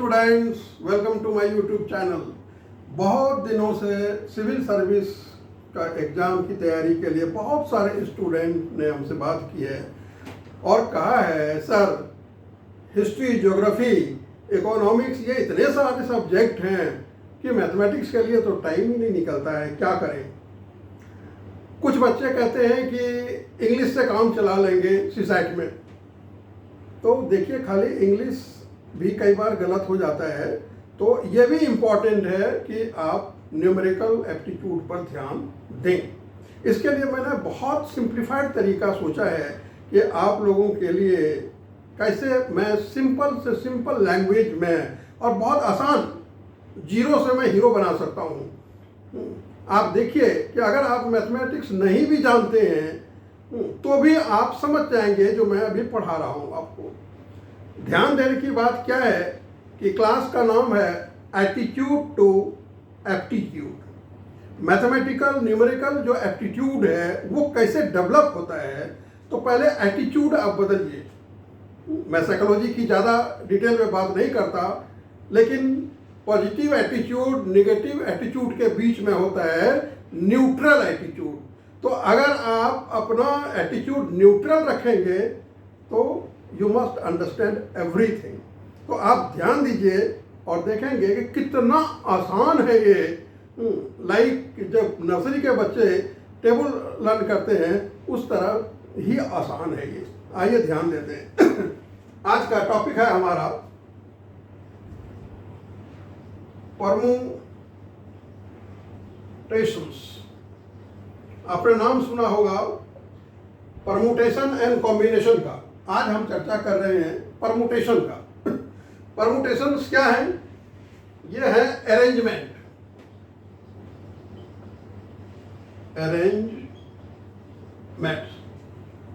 Students, welcome to my YouTube channel. बहुत दिनों से सिविल सर्विस का एग्ज़ाम की तैयारी के लिए बहुत सारे स्टूडेंट ने हमसे बात की है और कहा है सर हिस्ट्री, ज्योग्राफी, इकोनॉमिक्स ये इतने सारे सब्जेक्ट हैं कि मैथमेटिक्स के लिए तो टाइम ही नहीं निकलता है, क्या करें। कुछ बच्चे कहते हैं कि इंग्लिश से काम चला लेंगे सीसैट में। तो देखिए, खाली इंग्लिश भी कई बार गलत हो जाता है, तो ये भी इम्पॉर्टेंट है कि आप न्यूमेरिकल एप्टीट्यूड पर ध्यान दें। इसके लिए मैंने बहुत सिंप्लीफाइड तरीका सोचा है कि आप लोगों के लिए कैसे मैं सिंपल से सिंपल लैंग्वेज में और बहुत आसान, जीरो से मैं हीरो बना सकता हूँ। आप देखिए कि अगर आप मैथमेटिक्स नहीं भी जानते हैं तो भी आप समझ जाएंगे जो मैं अभी पढ़ा रहा हूँ आपको। ध्यान देने की बात क्या है कि क्लास का नाम है attitude to aptitude. Mathematical numerical जो एप्टीट्यूड है वो कैसे डेवलप होता है, तो पहले एटीट्यूड आप बदलिए। मैं साइकोलॉजी की ज़्यादा डिटेल में बात नहीं करता, लेकिन पॉजिटिव एटीट्यूड निगेटिव एटीट्यूड के बीच में होता है न्यूट्रल एटीट्यूड। तो अगर आप अपना एटीट्यूड न्यूट्रल रखेंगे तो यू मस्ट अंडरस्टैंड एवरीथिंग। तो आप ध्यान दीजिए और देखेंगे कि कितना आसान है ये। लाइक जब नर्सरी के बच्चे टेबल लर्न करते हैं उस तरह ही आसान है ये। आइए ध्यान देते हैं। आज का टॉपिक है हमारा परमुटेशंस। आपने नाम सुना होगा परमुटेशन एंड कॉम्बिनेशन का। आज हम चर्चा कर रहे हैं परमुटेशन का। परमुटेशंस क्या है? यह है अरेंजमेंट।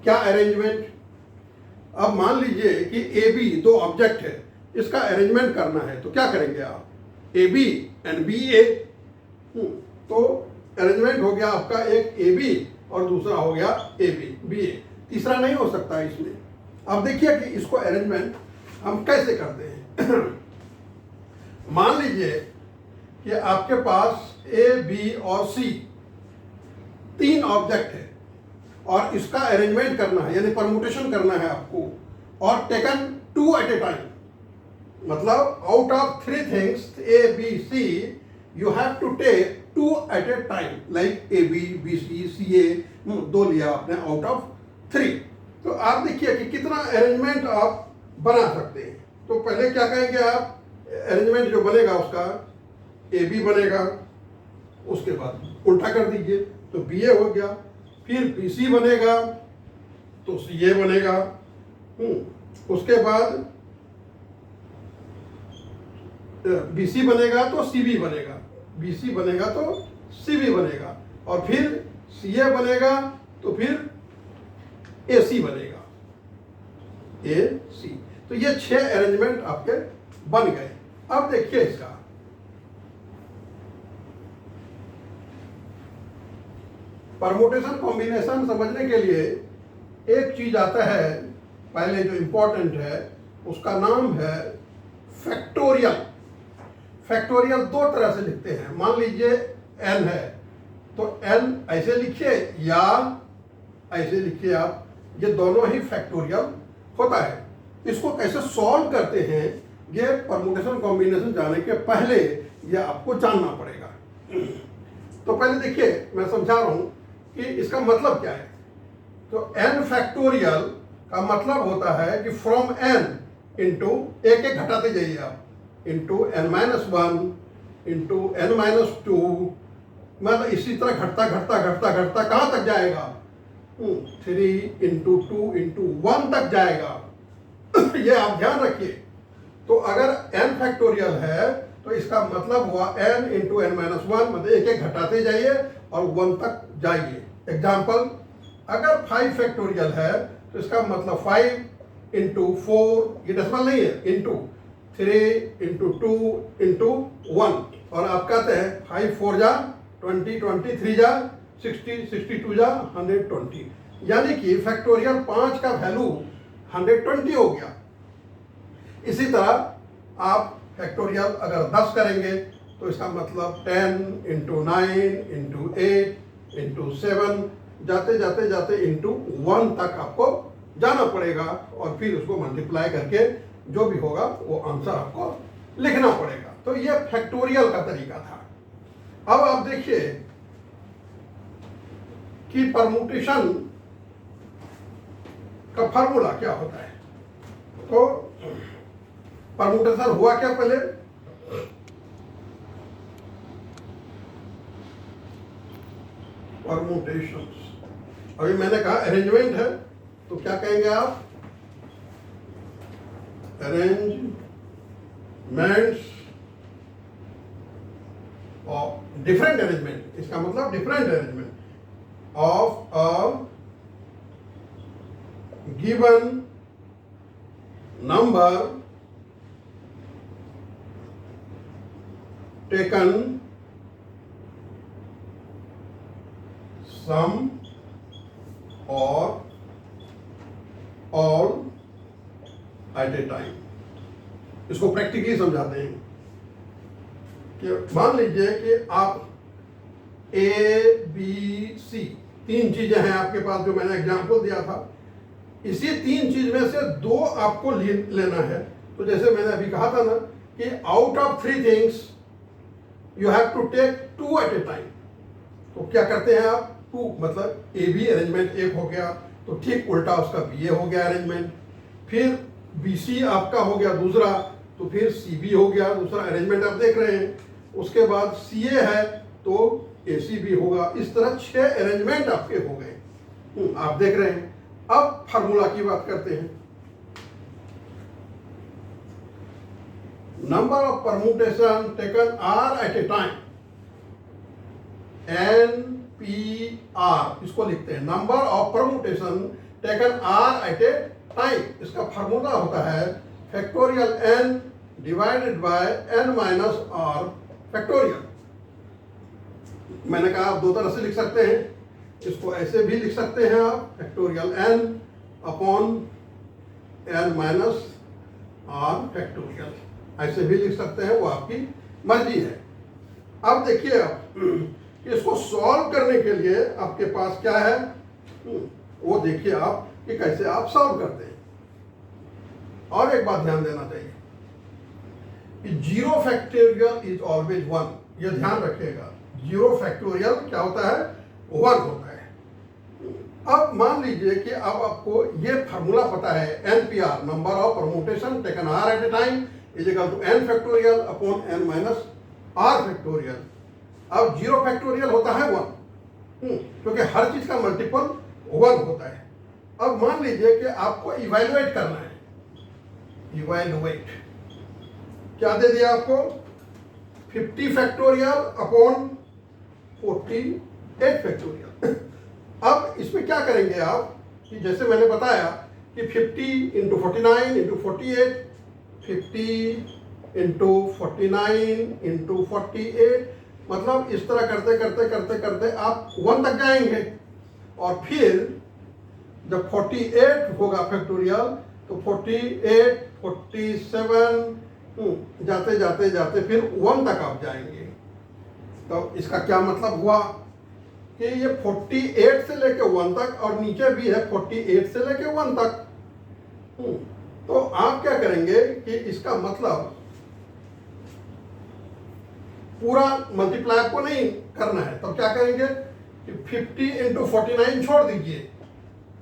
क्या अरेंजमेंट? अब मान लीजिए कि ए बी दो ऑब्जेक्ट है, इसका अरेंजमेंट करना है, तो क्या करेंगे आप? ए बी एंड बी ए। तो अरेंजमेंट हो गया आपका एक ए बी और दूसरा हो गया ए बी बी ए। तीसरा नहीं हो सकता इसमें। अब देखिए कि इसको अरेंजमेंट हम कैसे करते हैं। मान लीजिए कि आपके पास ए बी और सी तीन ऑब्जेक्ट है और इसका अरेंजमेंट करना है, यानी परमुटेशन करना है आपको, और taken two at a time. मतलब out of three things A B C you have to take two at a time. Like A B B C C A, दो लिया आपने आउट ऑफ थ्री। तो आप देखिए कि कितना अरेंजमेंट आप बना सकते हैं। तो पहले क्या कहेंगे आप? अरेंजमेंट जो बनेगा उसका ए बी बनेगा, उसके बाद उल्टा कर दीजिए तो बी ए हो गया, फिर बी सी बनेगा तो सी ए बनेगा, उसके बाद बी सी बनेगा तो सी बी बनेगा, बी सी बनेगा तो सी बी बनेगा, और फिर सी ए बनेगा तो फिर ए सी बनेगा, ए सी। तो ये 6 अरेंजमेंट आपके बन गए। अब देखिए इसका परमुटेशन कॉम्बिनेशन समझने के लिए एक चीज आता है पहले जो इंपॉर्टेंट है, उसका नाम है फैक्टोरियल। फैक्टोरियल दो तरह से लिखते हैं। मान लीजिए n है तो n ऐसे लिखिए या ऐसे लिखिए आप, ये दोनों ही फैक्टोरियल होता है। इसको कैसे सॉल्व करते हैं ये परमुटेशन कॉम्बिनेशन जाने के पहले ये आपको जानना पड़ेगा। तो पहले देखिए मैं समझा रहा हूं कि इसका मतलब क्या है। तो n फैक्टोरियल का मतलब होता है कि फ्रॉम n इंटू एक एक घटाते जाइए आप, into n minus one into n minus two, मतलब इसी तरह घटता घटता घटता घटता कहाँ तक जाएगा? 3 इंटू टू इंटू वन तक जाएगा। ये आप ध्यान रखिए। तो अगर n फैक्टोरियल है तो इसका मतलब हुआ n into n minus one, मतलब एक एक घटाते जाइए और 1 तक जाइए। एग्जाम्पल, अगर 5 फैक्टोरियल है तो इसका मतलब 5 इंटू 4, ये डेसिमल नहीं है, इंटू 3 इंटू 2 इंटू 1, और आप कहते हैं 5 4 जा 20, 23 जा 60, 62 जा 120, यानी कि फैक्टोरियल 5 का वैल्यू 120 हो गया। इसी तरह आप फैक्टोरियल अगर 10 करेंगे तो इसका मतलब 10 इंटू 9 इंटू 8 इंटू 7 जाते जाते जाते इंटू 1 तक आपको जाना पड़ेगा और फिर उसको मल्टीप्लाई करके जो भी होगा वो आंसर आपको लिखना पड़ेगा। तो ये फैक्टोरियल का तरीका था। अब आप देखिए कि परमुटेशन का फार्मूला क्या होता है। तो परमुटेशन हुआ क्या पहले, परमुटेशन, अभी मैंने कहा अरेंजमेंट है, तो क्या कहेंगे आप, अरेंजमेंट्स ऑफ डिफरेंट अरेंजमेंट, इसका मतलब different arrangement of a given number taken some or all at a time. इसको प्रैक्टिकली समझाते हैं कि मान लीजिए कि आप ए बी सी 3 चीजें हैं आपके पास, जो मैंने एग्जांपल दिया था, इसी 3 चीज में से 2 आपको लेना है। तो जैसे मैंने अभी कहा था ना कि out of 3 things you have to take 2 at a time. तो क्या करते हैं आप, 2 मतलब ए बी अरेंजमेंट एक हो गया, तो ठीक उल्टा उसका बी ए हो गया अरेंजमेंट, फिर बी सी आपका हो गया दूसरा, तो फिर सी बी हो गया दूसरा अरेंजमेंट आप देख रहे हैं, उसके बाद सी ए है तो ए सी बी होगा। इस तरह 6 अरेंजमेंट आपके हो गए, आप देख रहे हैं। अब फार्मूला की बात करते हैं। Number of permutation taken r at a time, n p r, इसको लिखते हैं number of permutation taken r at a time. इसका फार्मूला होता है factorial n divided by n minus r factorial. मैंने कहा आप 2 तरह से लिख सकते हैं, इसको ऐसे भी लिख सकते हैं आप, factorial n upon n minus r factorial, ऐसे भी लिख सकते हैं, वो आपकी मर्जी है। अब देखिए आप इसको सॉल्व करने के लिए आपके पास क्या है, वो देखिए आप कि कैसे आप सॉल्व करते हैं। और एक बात ध्यान देना चाहिए कि 0 फैक्टोरियल इज ऑलवेज 1, ये ध्यान रखिएगा। 0 फैक्टोरियल क्या होता है, 1 होता है। अब मान लीजिए कि अब आपको ये फार्मूला पता है, NPR number of permutation taken R at a time is equal to n factorial upon n minus R factorial. अब 0 फैक्टोरियल होता है 1, क्योंकि हर चीज का मल्टीपल 1 होता है। अब मान लीजिए कि आपको इवैल्यूएट करना है, इवैल्यूएट क्या दे दिया आपको, 50 फैक्टोरियल अपॉन 48 फैक्टोरियल। अब इसमें क्या करेंगे आप कि जैसे मैंने बताया कि 50 इंटू 49 इंटू 48, 50 इंटू 49 इंटू 48, मतलब इस तरह करते करते करते करते आप 1 तक जाएंगे, और फिर जब 48 होगा फैक्टोरियल तो 48, 47 जाते जाते जाते फिर 1 तक आप जाएंगे। तो इसका क्या मतलब हुआ कि ये 48 से लेके 1 तक, और नीचे भी है 48 से लेके 1 तक। तो आप क्या करेंगे कि इसका मतलब पूरा मल्टीप्लाई आपको नहीं करना है, तो क्या करेंगे कि 50 इंटू 49 छोड़ दीजिए,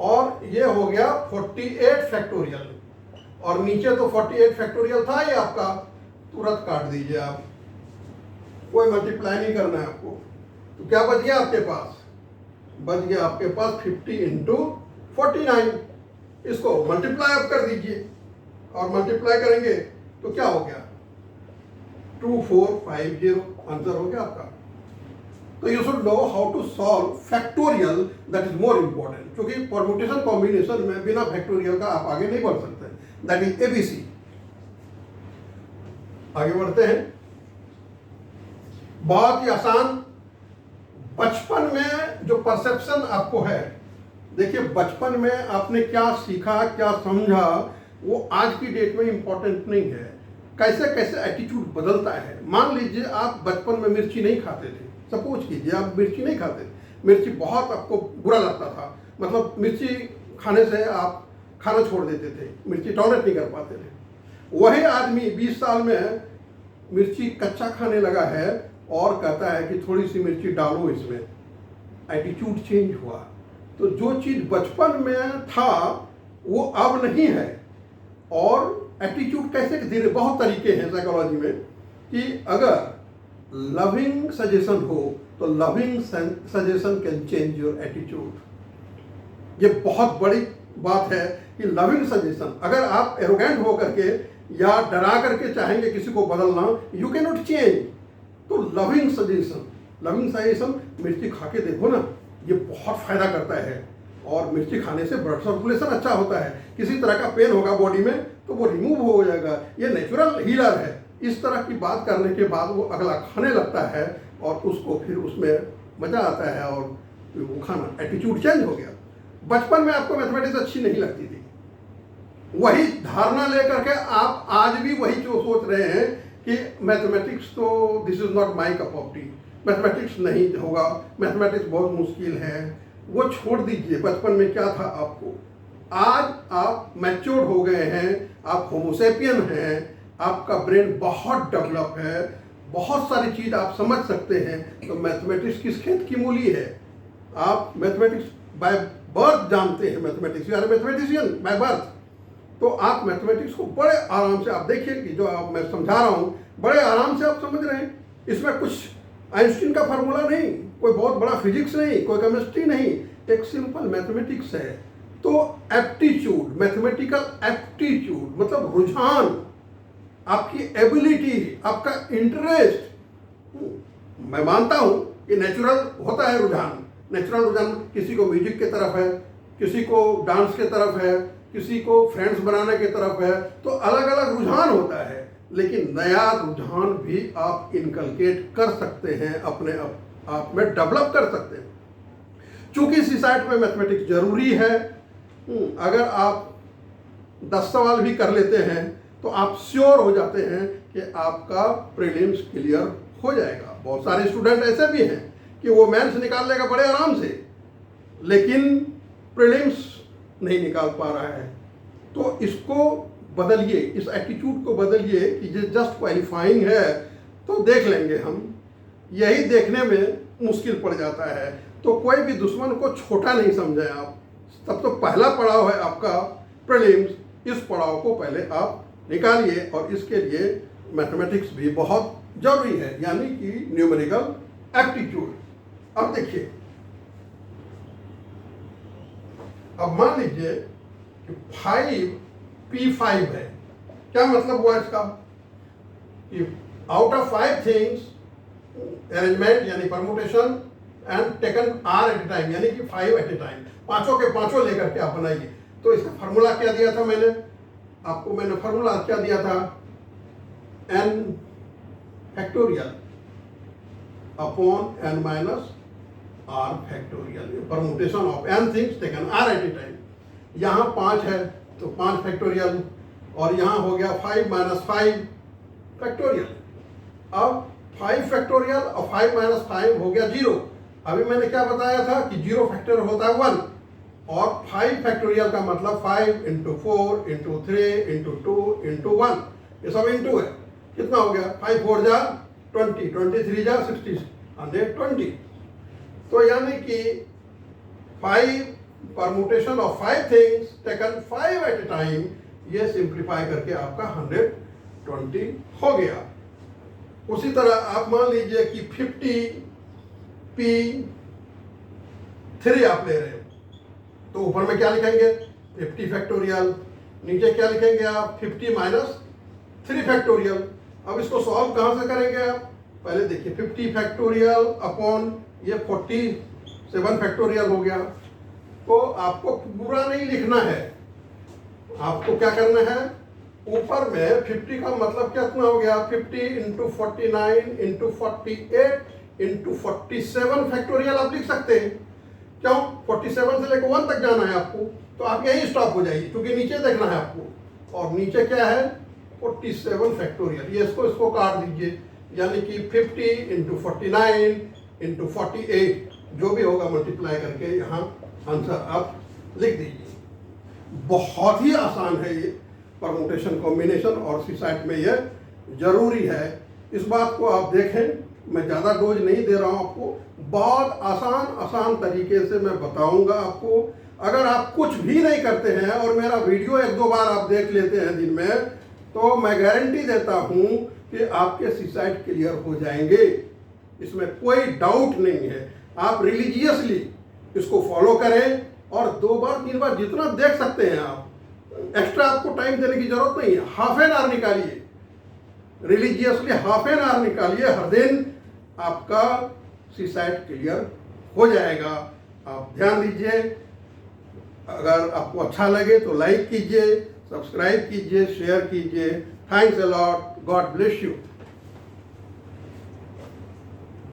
और ये हो गया 48 फैक्टोरियल, और नीचे तो 48 फैक्टोरियल था ही आपका, तुरंत काट दीजिए आप, कोई मल्टीप्लाई नहीं करना है आपको। तो क्या बच गया आपके पास, बच गया आपके पास 50 इंटू 49। इसको मल्टीप्लाई आप कर दीजिए, और मल्टीप्लाई करेंगे तो क्या हो गया, 2450 आंसर हो गया आपका। तो you should know how to solve factorial, that is more important, क्योंकि परमुटेशन कॉम्बिनेशन में बिना फैक्टोरियल का आप आगे नहीं बढ़ सकते, दैट इज ABC। आगे बढ़ते हैं, बहुत ही आसान। बचपन में जो परसेप्शन आपको है, देखिए बचपन में आपने क्या सीखा क्या समझा वो आज की डेट में इंपॉर्टेंट नहीं है। कैसे कैसे एटीट्यूड बदलता है। मान लीजिए आप बचपन में मिर्ची नहीं खाते थे, सपोज कीजिए आप मिर्ची नहीं खाते थे, मिर्ची बहुत आपको बुरा लगता था, मतलब मिर्ची खाने से आप खाना छोड़ देते थे, मिर्ची टॉलरेट नहीं कर पाते थे। वही आदमी 20 साल में मिर्ची कच्चा खाने लगा है और कहता है कि थोड़ी सी मिर्ची डालो इसमें, एटीट्यूड चेंज हुआ। तो जो चीज़ बचपन में था वो अब नहीं है। और एटीट्यूड कैसे धीरे, बहुत तरीके हैं साइकोलॉजी में कि अगर लविंग सजेशन हो तो loving suggestion can change your attitude. ये बहुत बड़ी बात है कि लविंग सजेशन, अगर आप एरोगेंट हो करके या डरा करके चाहेंगे किसी को बदलना, यू कैन नॉट चेंज। तो लविंग सजेशन मिर्ची खा के देखो ना, ये बहुत फायदा करता है। और मिर्ची खाने से ब्लड सर्कुलेशन अच्छा होता है, किसी तरह का पेन होगा बॉडी में तो वो रिमूव हो जाएगा, ये नेचुरल हीलर है। इस तरह की बात करने के बाद वो अगला खाने लगता है और उसको फिर उसमें मज़ा आता है और वो खाना, एटीट्यूड चेंज हो गया। बचपन में आपको मैथमेटिक्स अच्छी नहीं लगती थी, वही धारणा लेकर के आप आज भी वही जो सोच रहे हैं कि मैथमेटिक्स तो this is not my cup of T, mathematics नहीं होगा, मैथमेटिक्स बहुत मुश्किल है, वो छोड़ दीजिए। बचपन में क्या था आपको, आज आप मैच्योर्ड हो गए हैं, आप होमोसेपियन हैं, आपका ब्रेन बहुत डेवलप है, बहुत सारी चीज़ आप समझ सकते हैं। तो मैथमेटिक्स किस खेत की मूली है? आप मैथमेटिक्स बाय बर्थ जानते हैं, mathematics you are mathematician by birth. तो आप मैथमेटिक्स को बड़े आराम से, आप देखिए कि जो आप मैं समझा रहा हूँ बड़े आराम से आप समझ रहे हैं। इसमें कुछ आइंस्टीन का फार्मूला नहीं, कोई बहुत बड़ा फिजिक्स नहीं, कोई केमिस्ट्री नहीं, एक सिंपल मैथमेटिक्स है। तो एप्टीट्यूड, मैथमेटिकल एप्टीट्यूड मतलब रुझान, आपकी एबिलिटी, आपका इंटरेस्ट। मैं मानता हूँ कि नेचुरल होता है रुझान, नेचुरल रुझान किसी को म्यूजिक की तरफ है, किसी को डांस की तरफ है, किसी को फ्रेंड्स बनाने की तरफ है, तो अलग अलग रुझान होता है। लेकिन नया रुझान भी आप इनकलकेट कर सकते हैं, अपने आप में डेवलप कर सकते हैं। चूंकि सीसाइट में मैथमेटिक्स जरूरी है, अगर आप 10 सवाल भी कर लेते हैं तो आप श्योर हो जाते हैं कि आपका प्रीलिम्स क्लियर हो जाएगा। बहुत सारे स्टूडेंट ऐसे भी हैं कि वो मेंस निकाल लेगा बड़े आराम से, लेकिन प्रीलिम्स नहीं निकाल पा रहा है। तो इसको बदलिए, इस एटीट्यूड को बदलिए कि ये जस्ट क्वालिफाइंग है तो देख लेंगे हम, यही देखने में मुश्किल पड़ जाता है। तो कोई भी दुश्मन को छोटा नहीं समझें आप। तब तो पहला पड़ाव है आपका प्रीलिम्स, इस पड़ाव को पहले आप निकालिए। और इसके लिए मैथमेटिक्स भी बहुत जरूरी है, यानी कि न्यूमेरिकल एप्टीट्यूड। अब देखिए, अब मान लीजिए कि 5P5 है। क्या मतलब हुआ इसका? कि आउट ऑफ 5 थिंग्स अरेंजमेंट यानी permutation and taken r at a time, यानी कि 5 एट ए टाइम, पांचों के पांचों लेकर के आप बनाइए। तो इसका फार्मूला क्या दिया था मैंने फार्मूला क्या दिया था? n factorial upon n minus r factorial, permutation of n things taken r at a time. यहाँ 5 है तो 5 फैक्टोरियल, और यहाँ हो गया 5 माइनस 5 फैक्टोरियल। अब 5 फैक्टोरियल और 5 माइनस 5 हो गया 0। अभी मैंने क्या बताया था कि 0 फैक्टर होता है 1, और 5 फैक्टोरियल का मतलब 5 इंटू 4 इंटू 3 इंटू 2 इंटू 1, ये सब इंटू है। कितना हो गया? 5 4 जा 20, 23 जा 60, 120। तो यानी कि 5 permutation of 5 things taken 5 at a time, ये सिंप्लीफाई करके आपका 120 हो गया। उसी तरह आप मान लीजिए कि 50P3 आप ले रहे हो, तो ऊपर में क्या लिखेंगे? 50 फैक्टोरियल, नीचे क्या लिखेंगे आप? 50 माइनस 3 फैक्टोरियल। अब इसको सॉल्व कहाँ से करेंगे आप? पहले देखिए, 50 फैक्टोरियल अपॉन ये 47 फैक्टोरियल हो गया। तो आपको पूरा नहीं लिखना है, आपको क्या करना है? ऊपर में 50 का मतलब कितना हो गया? 50 इंटू 49 इंटू 48 इंटू 47 फैक्टोरियल आप लिख सकते हैं। क्यों? 47 से लेकर 1 तक जाना है आपको, तो आप यहीं स्टॉप हो जाइए, क्योंकि नीचे देखना है आपको। और नीचे क्या है? 47 फैक्टोरियल, ये इसको काट दीजिए, यानी कि 50 इंटू 49 इंटू 48 जो भी होगा मल्टीप्लाई करके यहाँ आंसर आप लिख दीजिए। बहुत ही आसान है ये परमुटेशन कॉम्बिनेशन और सीसैट में ये जरूरी है। इस बात को आप देखें, मैं ज़्यादा डोज नहीं दे रहा हूँ आपको, बहुत आसान तरीके से मैं बताऊंगा आपको। अगर आप कुछ भी नहीं करते हैं और मेरा वीडियो 1-2 बार आप देख लेते हैं दिन में, तो मैं गारंटी देता हूँ कि आपके सीसैट क्लियर हो जाएंगे, इसमें कोई डाउट नहीं है। आप रिलीजियसली इसको फॉलो करें और 2 बार 3 बार जितना देख सकते हैं आप, एक्स्ट्रा आपको टाइम देने की जरूरत नहीं है। हाफ एन आवर निकालिए, रिलीजियसली हाफ एन आवर निकालिए हर दिन, आपका सीसैट क्लियर हो जाएगा। आप ध्यान दीजिए, अगर आपको अच्छा लगे तो लाइक कीजिए, सब्सक्राइब कीजिए, शेयर कीजिए। Thanks a lot, God bless you.